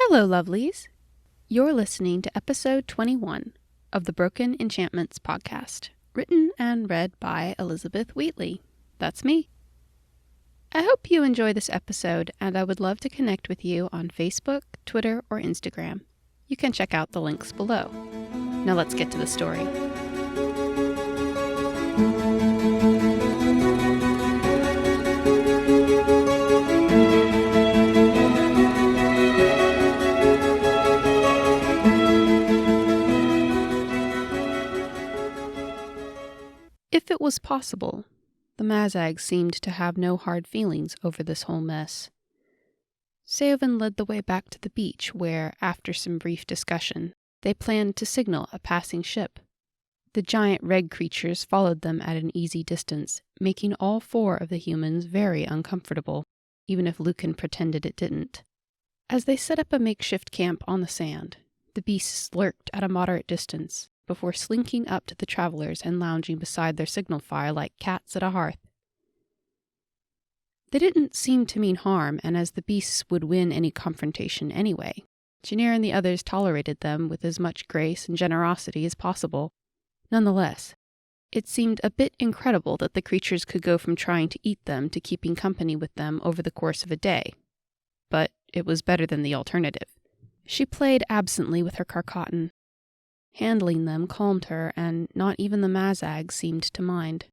Hello, lovelies. You're listening to episode 21 of the Broken Enchantments podcast, written and read by Elizabeth Wheatley. That's me. I hope you enjoy this episode, and I would love to connect with you on Facebook, Twitter, or Instagram. You can check out the links below. Now let's get to the story. If it was possible, the Mazag seemed to have no hard feelings over this whole mess. Seovan led the way back to the beach where, after some brief discussion, they planned to signal a passing ship. The giant red creatures followed them at an easy distance, making all four of the humans very uncomfortable, even if Lucan pretended it didn't. As they set up a makeshift camp on the sand, the beasts lurked at a moderate distance, before slinking up to the travelers and lounging beside their signal fire like cats at a hearth. They didn't seem to mean harm, and as the beasts would win any confrontation anyway, Janir and the others tolerated them with as much grace and generosity as possible. Nonetheless, it seemed a bit incredible that the creatures could go from trying to eat them to keeping company with them over the course of a day. But it was better than the alternative. She played absently with her carcatan. Handling them calmed her, and not even the Mazag seemed to mind.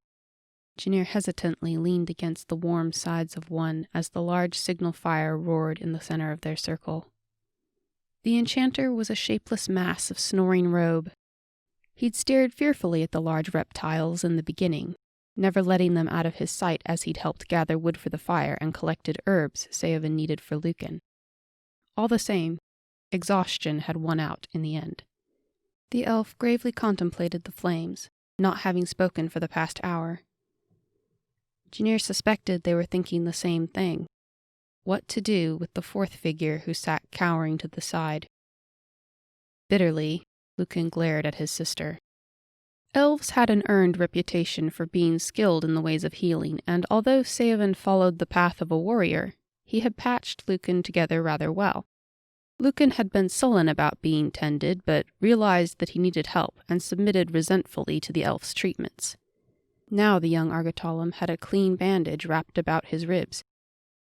Janir hesitantly leaned against the warm sides of one as the large signal fire roared in the center of their circle. The enchanter was a shapeless mass of snoring robe. He'd stared fearfully at the large reptiles in the beginning, never letting them out of his sight as he'd helped gather wood for the fire and collected herbs Seovan needed for Lucan. All the same, exhaustion had won out in the end. The elf gravely contemplated the flames, not having spoken for the past hour. Janir suspected they were thinking the same thing. What to do with the fourth figure who sat cowering to the side? Bitterly, Lucan glared at his sister. Elves had an earned reputation for being skilled in the ways of healing, and although Seovan followed the path of a warrior, he had patched Lucan together rather well. Lucan had been sullen about being tended, but realized that he needed help and submitted resentfully to the elf's treatments. Now the young Argotolum had a clean bandage wrapped about his ribs,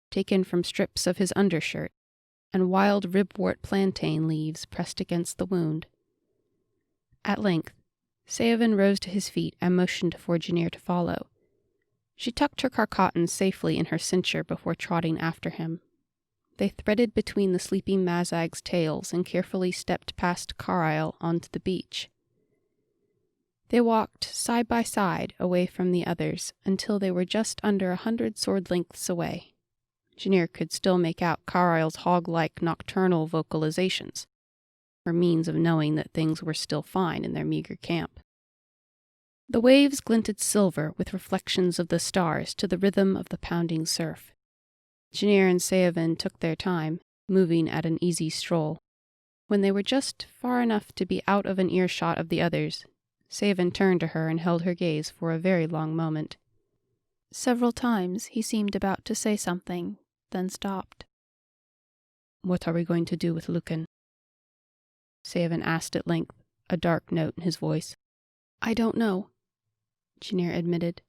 taken from strips of his undershirt, and wild ribwort plantain leaves pressed against the wound. At length, Seovan rose to his feet and motioned for Janir to follow. She tucked her carcatan safely in her cincture before trotting after him. They threaded between the sleeping Mazag's tails and carefully stepped past Carlisle onto the beach. They walked side by side away from the others until they were just under 100 sword lengths away. Janir could still make out Carlisle's hog-like nocturnal vocalizations, her means of knowing that things were still fine in their meager camp. The waves glinted silver with reflections of the stars to the rhythm of the pounding surf. Janir and Seovan took their time, moving at an easy stroll. When they were just far enough to be out of an earshot of the others, Seovan turned to her and held her gaze for a very long moment. Several times he seemed about to say something, then stopped. "What are we going to do with Lucan?" Seovan asked at length, a dark note in his voice. "I don't know," Janir admitted.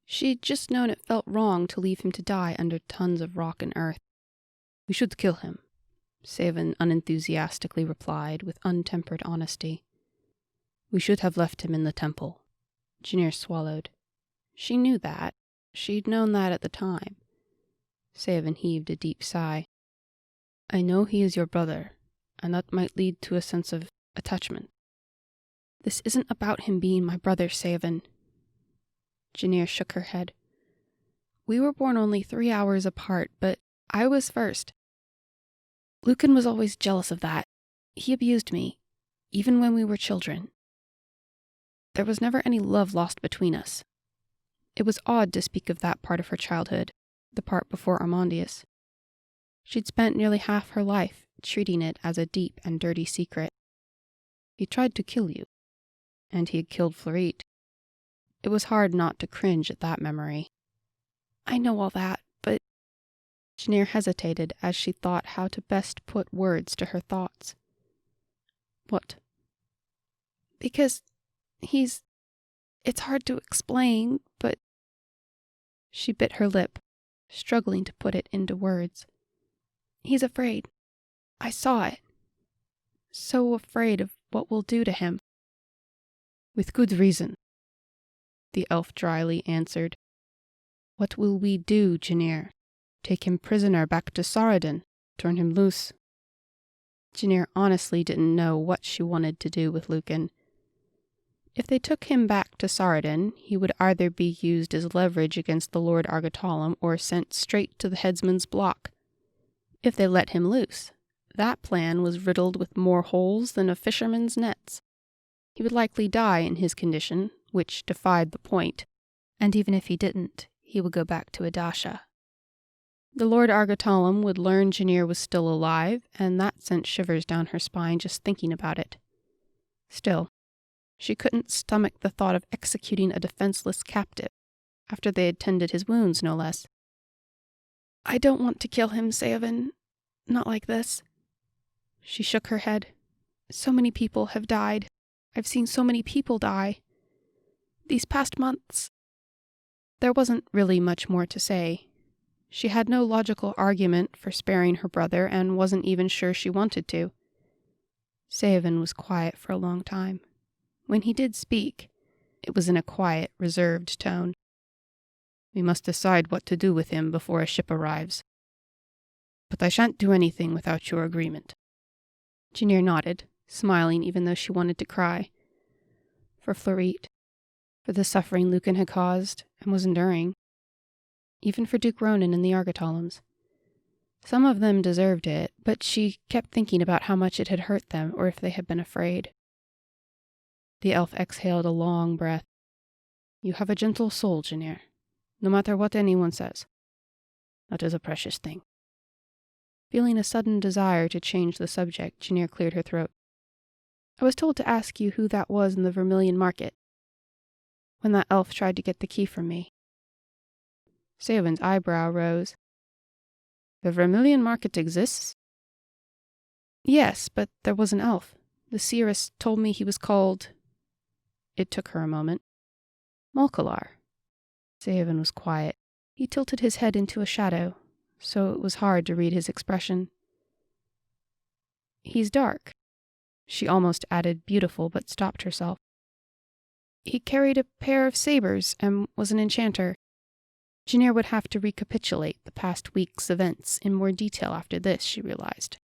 She'd just known it felt wrong to leave him to die under tons of rock and earth. "We should kill him," Seovan unenthusiastically replied with untempered honesty. "We should have left him in the temple." Janir swallowed. She knew that. She'd known that at the time. Seovan heaved a deep sigh. "I know he is your brother, and that might lead to a sense of attachment." "This isn't about him being my brother, Seovan." Janir shook her head. "We were born only 3 hours apart, but I was first. Lucan was always jealous of that. He abused me, even when we were children. There was never any love lost between us. It was odd to speak of that part of her childhood, the part before Armandius. She'd spent nearly half her life treating it as a deep and dirty secret. He tried to kill you, and he had killed Florite. It was hard not to cringe at that memory. I know all that, but Janir hesitated as she thought how to best put words to her thoughts. What? Because it's hard to explain, but... She bit her lip, struggling to put it into words. He's afraid. I saw it. So afraid of what we'll do to him. With good reason, the elf dryly answered. What will we do, Janir? Take him prisoner back to Saradin? Turn him loose? Janir honestly didn't know what she wanted to do with Lucan. If they took him back to Saradin, he would either be used as leverage against the Lord Argotolum or sent straight to the headsman's block. If they let him loose, that plan was riddled with more holes than a fisherman's nets. He would likely die in his condition, which defied the point, and even if he didn't, he would go back to Adasha. The Lord Argotolum would learn Janir was still alive, and that sent shivers down her spine just thinking about it. Still, she couldn't stomach the thought of executing a defenseless captive, after they had tended his wounds, no less. I don't want to kill him, Seovan. Not like this. She shook her head. So many people have died. I've seen so many people die. These past months... There wasn't really much more to say. She had no logical argument for sparing her brother and wasn't even sure she wanted to. Seovan was quiet for a long time. When he did speak, it was in a quiet, reserved tone. We must decide what to do with him before a ship arrives. But I shan't do anything without your agreement. Janir nodded, smiling even though she wanted to cry. For Florite, for the suffering Lucan had caused and was enduring. Even for Duke Ronan and the Argotolums. Some of them deserved it, but she kept thinking about how much it had hurt them or if they had been afraid. The elf exhaled a long breath. You have a gentle soul, Janir, no matter what anyone says. That is a precious thing. Feeling a sudden desire to change the subject, Janir cleared her throat. I was told to ask you who that was in the Vermilion Market, when that elf tried to get the key from me. Seovan's eyebrow rose. The Vermilion Market exists? Yes, but there was an elf. The seeress told me he was called... It took her a moment. Mulcalar. Seovan was quiet. He tilted his head into a shadow, so it was hard to read his expression. He's dark. She almost added beautiful, but stopped herself. He carried a pair of sabers and was an enchanter. Janir would have to recapitulate the past week's events in more detail after this, she realized.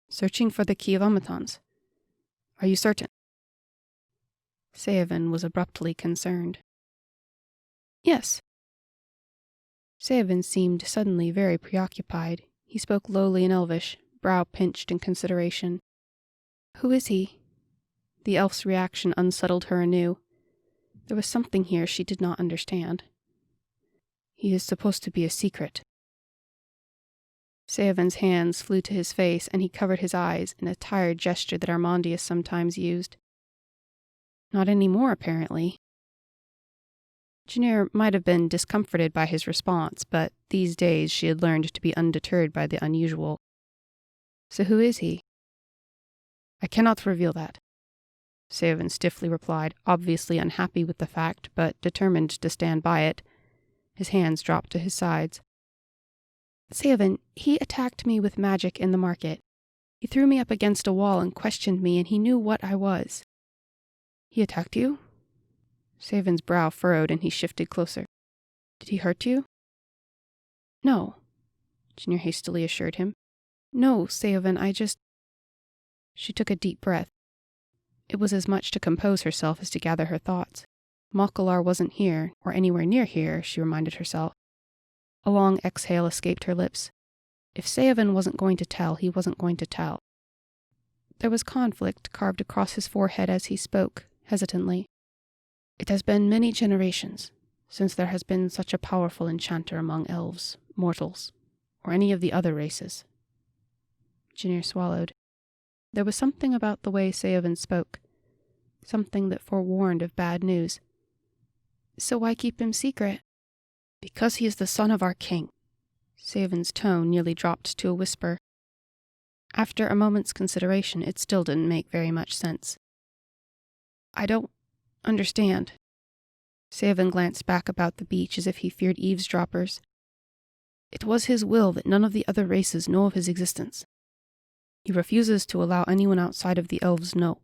Searching for the key of Amatons. Are you certain? Seovan was abruptly concerned. Yes. Seovan seemed suddenly very preoccupied. He spoke lowly in Elvish, brow pinched in consideration. Who is he? The elf's reaction unsettled her anew. There was something here she did not understand. He is supposed to be a secret. Seovan's hands flew to his face, and he covered his eyes in a tired gesture that Armandius sometimes used. Not any more, apparently. Janir might have been discomforted by his response, but these days she had learned to be undeterred by the unusual. So who is he? I cannot reveal that. Seovan stiffly replied, obviously unhappy with the fact, but determined to stand by it. His hands dropped to his sides. Seovan, he attacked me with magic in the market. He threw me up against a wall and questioned me, and he knew what I was. He attacked you? Seovan's brow furrowed, and he shifted closer. Did he hurt you? No, Janir hastily assured him. No, Seovan, I just... She took a deep breath. It was as much to compose herself as to gather her thoughts. Mulcalar wasn't here, or anywhere near here, she reminded herself. A long exhale escaped her lips. If Seovan wasn't going to tell, he wasn't going to tell. There was conflict carved across his forehead as he spoke, hesitantly. It has been many generations since there has been such a powerful enchanter among elves, mortals, or any of the other races. Janir swallowed. There was something about the way Seovan spoke, something that forewarned of bad news. So why keep him secret? Because he is the son of our king. Savan's tone nearly dropped to a whisper. After a moment's consideration, it still didn't make very much sense. I don't understand. Savan glanced back about the beach as if he feared eavesdroppers. It was his will that none of the other races know of his existence. He refuses to allow anyone outside of the elves know.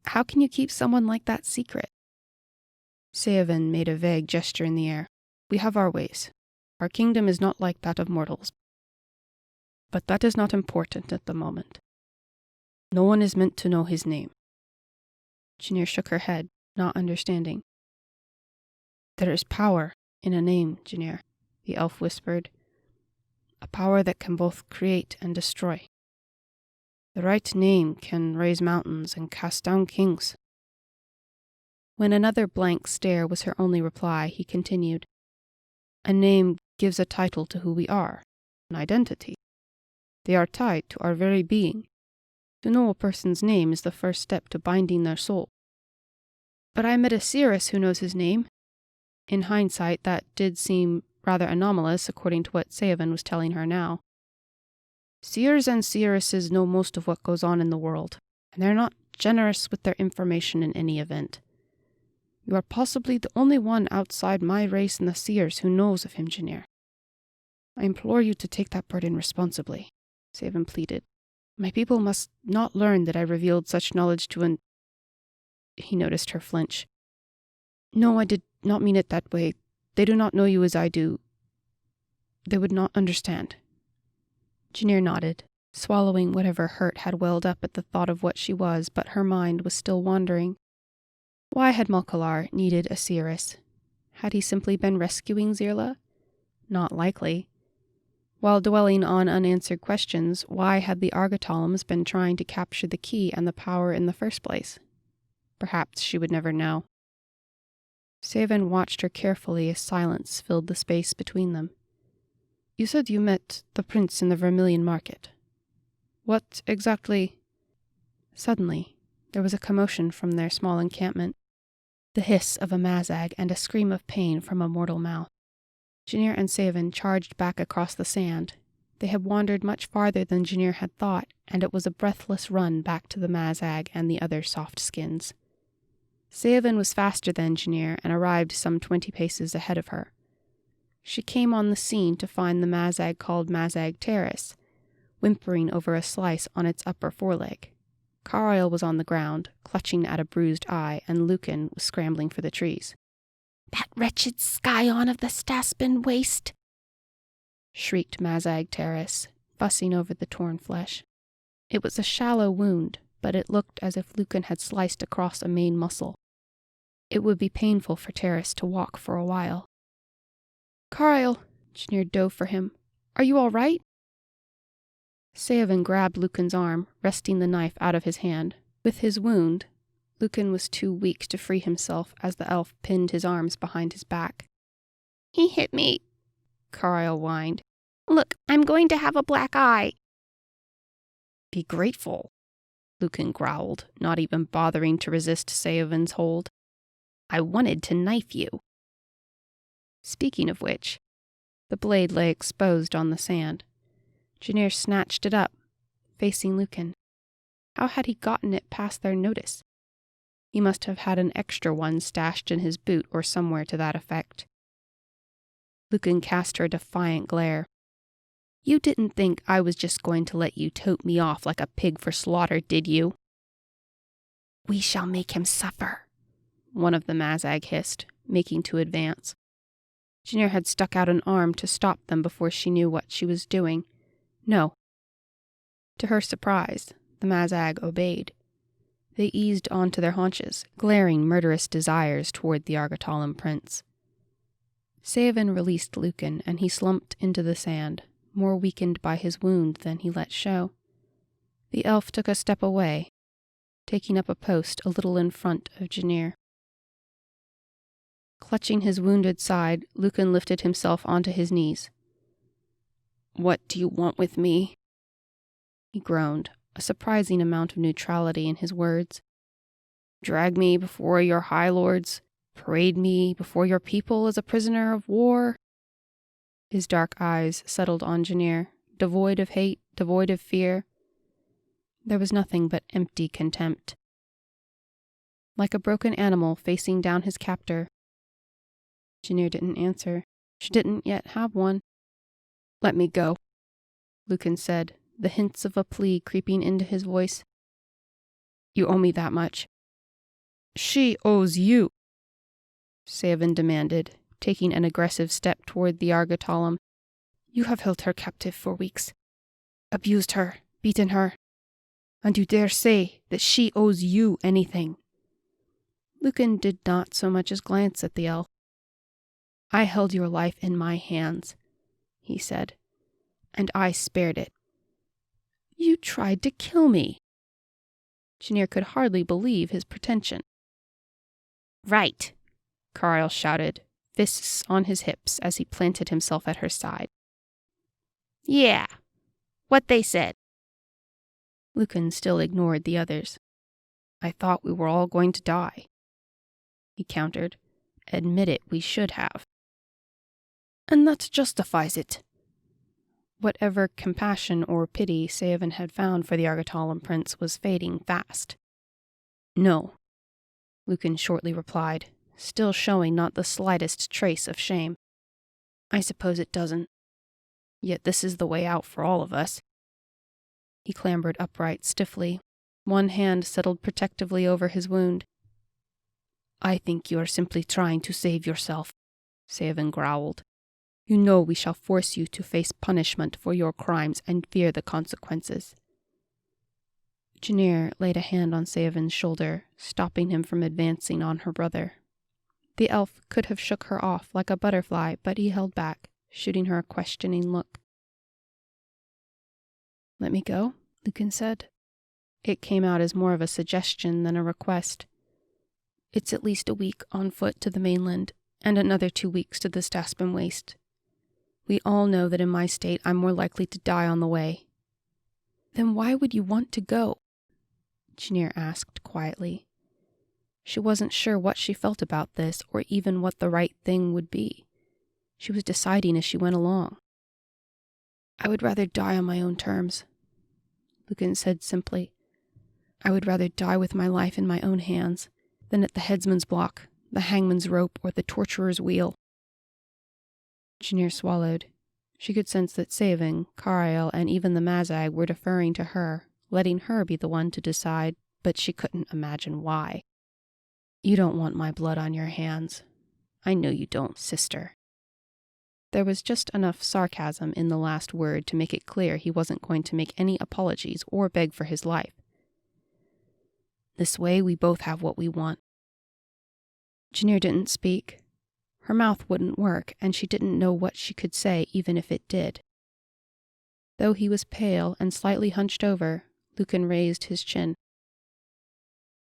How can you keep someone like that secret? Savan made a vague gesture in the air. We have our ways. Our kingdom is not like that of mortals. But that is not important at the moment. No one is meant to know his name. Janir shook her head, not understanding. There is power in a name, Janir, the elf whispered. A power that can both create and destroy. The right name can raise mountains and cast down kings. When another blank stare was her only reply, he continued. A name gives a title to who we are, an identity. They are tied to our very being. To know a person's name is the first step to binding their soul. But I met a seeress who knows his name. In hindsight, that did seem rather anomalous, according to what Savan was telling her now. Seers and seeresses know most of what goes on in the world, and they're not generous with their information in any event. You are possibly the only one outside my race and the seers who knows of him, Janir. I implore you to take that burden responsibly, Savan pleaded. My people must not learn that I revealed such knowledge to an... He noticed her flinch. No, I did not mean it that way. They do not know you as I do. They would not understand. Janir nodded, swallowing whatever hurt had welled up at the thought of what she was, but her mind was still wandering. Why had Malkalar needed a seeress? Had he simply been rescuing Zirla? Not likely. While dwelling on unanswered questions, why had the Argatolums been trying to capture the key and the power in the first place? Perhaps she would never know. Savan watched her carefully as silence filled the space between them. You said you met the prince in the Vermilion Market. What exactly... Suddenly, there was a commotion from their small encampment. The hiss of a mazag and a scream of pain from a mortal mouth. Janir and Savan charged back across the sand. They had wandered much farther than Janir had thought, and it was a breathless run back to the mazag and the other soft skins. Savan was faster than Janir and arrived some 20 paces ahead of her. She came on the scene to find the mazag called Mazag Terrace, whimpering over a slice on its upper foreleg. Carlisle was on the ground, clutching at a bruised eye, and Lucan was scrambling for the trees. That wretched scion of the Staspin waste! Shrieked Mazag Terrace, fussing over the torn flesh. It was a shallow wound, but it looked as if Lucan had sliced across a main muscle. It would be painful for Terrace to walk for a while. Carlisle, Janir dove for him. Are you all right? Savan grabbed Lucan's arm, wresting the knife out of his hand. With his wound, Lucan was too weak to free himself as the elf pinned his arms behind his back. He hit me, Carlisle whined. Look, I'm going to have a black eye. Be grateful, Lucan growled, not even bothering to resist Savan's hold. I wanted to knife you. Speaking of which, the blade lay exposed on the sand. Janir snatched it up, facing Lucan. How had he gotten it past their notice? He must have had an extra one stashed in his boot or somewhere to that effect. Lucan cast her a defiant glare. You didn't think I was just going to let you tote me off like a pig for slaughter, did you? We shall make him suffer, one of the Mazag hissed, making to advance. Janir had stuck out an arm to stop them before she knew what she was doing. No. To her surprise, the Mazag obeyed. They eased onto their haunches, glaring murderous desires toward the Argatolum prince. Savan released Lucan, and he slumped into the sand, more weakened by his wound than he let show. The elf took a step away, taking up a post a little in front of Janir. Clutching his wounded side, Lucan lifted himself onto his knees. What do you want with me? He groaned, a surprising amount of neutrality in his words. Drag me before your high lords? Parade me before your people as a prisoner of war? His dark eyes settled on Janir, devoid of hate, devoid of fear. There was nothing but empty contempt. Like a broken animal facing down his captor. Janir didn't answer. She didn't yet have one. "Let me go," Lucan said, the hints of a plea creeping into his voice. "You owe me that much." "She owes you," Seven demanded, taking an aggressive step toward the Argotalum. "You have held her captive for weeks, abused her, beaten her, and you dare say that she owes you anything." Lucan did not so much as glance at the elf. "I held your life in my hands," he said, "and I spared it." "You tried to kill me." Janir could hardly believe his pretension. "Right," Carl shouted, fists on his hips as he planted himself at her side. "Yeah, what they said." Lucan still ignored the others. "I thought we were all going to die," he countered. "Admit it, we should have." "And that justifies it." Whatever compassion or pity Seven had found for the Argotalum prince was fading fast. "No," Lucan shortly replied, still showing not the slightest trace of shame. "I suppose it doesn't. Yet this is the way out for all of us." He clambered upright stiffly. One hand settled protectively over his wound. "I think you are simply trying to save yourself," Seven growled. "You know we shall force you to face punishment for your crimes and fear the consequences." Janir laid a hand on Seven's shoulder, stopping him from advancing on her brother. The elf could have shook her off like a butterfly, but he held back, shooting her a questioning look. "Let me go?" Lucan said. It came out as more of a suggestion than a request. "It's at least a week on foot to the mainland, and another 2 weeks to the Staspin Waste. We all know that in my state I'm more likely to die on the way." "Then why would you want to go?" Janir asked quietly. She wasn't sure what she felt about this, or even what the right thing would be. She was deciding as she went along. "I would rather die on my own terms," Lucan said simply. "I would rather die with my life in my own hands than at the headsman's block, the hangman's rope, or the torturer's wheel." Janir swallowed. She could sense that Seven, Kariel, and even the Mazag were deferring to her, letting her be the one to decide, but she couldn't imagine why. "You don't want my blood on your hands. I know you don't, sister." There was just enough sarcasm in the last word to make it clear he wasn't going to make any apologies or beg for his life. "This way we both have what we want." Janir didn't speak. Her mouth wouldn't work, and she didn't know what she could say even if it did. Though he was pale and slightly hunched over, Lucan raised his chin.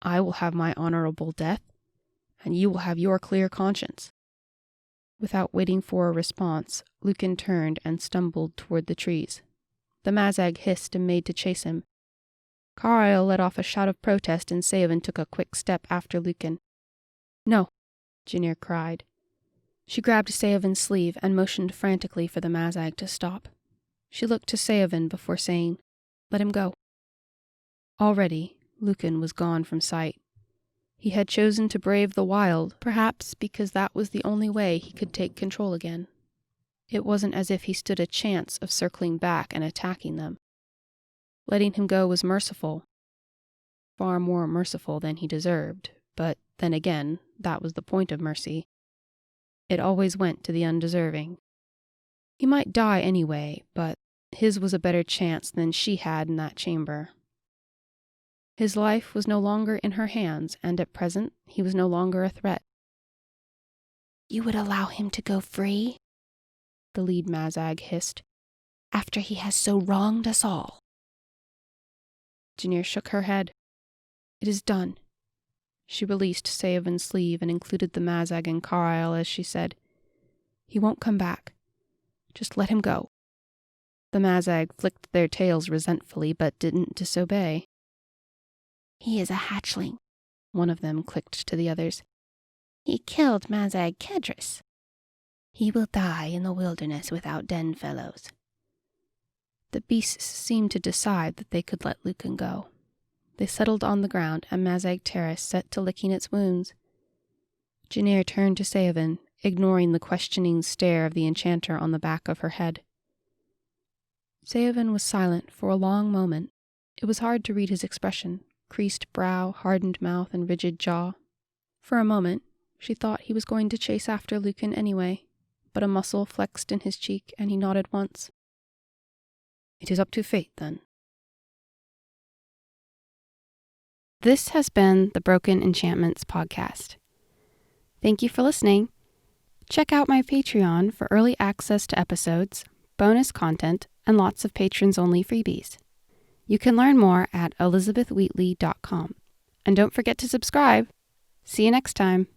"I will have my honorable death, and you will have your clear conscience." Without waiting for a response, Lucan turned and stumbled toward the trees. The Mazag hissed and made to chase him. Kariel let off a shout of protest, and Seven took a quick step after Lucan. "No," Janir cried. She grabbed Seven's sleeve and motioned frantically for the Mazag to stop. She looked to Seven before saying, "Let him go." Already, Lucan was gone from sight. He had chosen to brave the wild, perhaps because that was the only way he could take control again. It wasn't as if he stood a chance of circling back and attacking them. Letting him go was merciful. Far more merciful than he deserved, but then again, that was the point of mercy. It always went to the undeserving. He might die anyway, but his was a better chance than she had in that chamber. His life was no longer in her hands, and at present he was no longer a threat. "You would allow him to go free?" the lead Mazag hissed. "After he has so wronged us all?" Janir shook her head. "It is done." She released Seven's sleeve and included the Mazag and Kariel as she said, "He won't come back. Just let him go." The Mazag flicked their tails resentfully but didn't disobey. "He is a hatchling," one of them clicked to the others. "He killed Mazag Kedris." He will die in the wilderness without den fellows. The beasts seemed to decide that they could let Lucan go. They settled on the ground, and Mazag Terrace set to licking its wounds. Janir turned to Seovan, ignoring the questioning stare of the enchanter on the back of her head. Seovan was silent for a long moment. It was hard to read his expression, creased brow, hardened mouth, and rigid jaw. For a moment, she thought he was going to chase after Lucan anyway, but a muscle flexed in his cheek, and he nodded once. "It is up to fate, then." This has been the Broken Enchantments podcast. Thank you for listening. Check out my Patreon for early access to episodes, bonus content, and lots of patrons-only freebies. You can learn more at elizabethwheatley.com. And don't forget to subscribe. See you next time.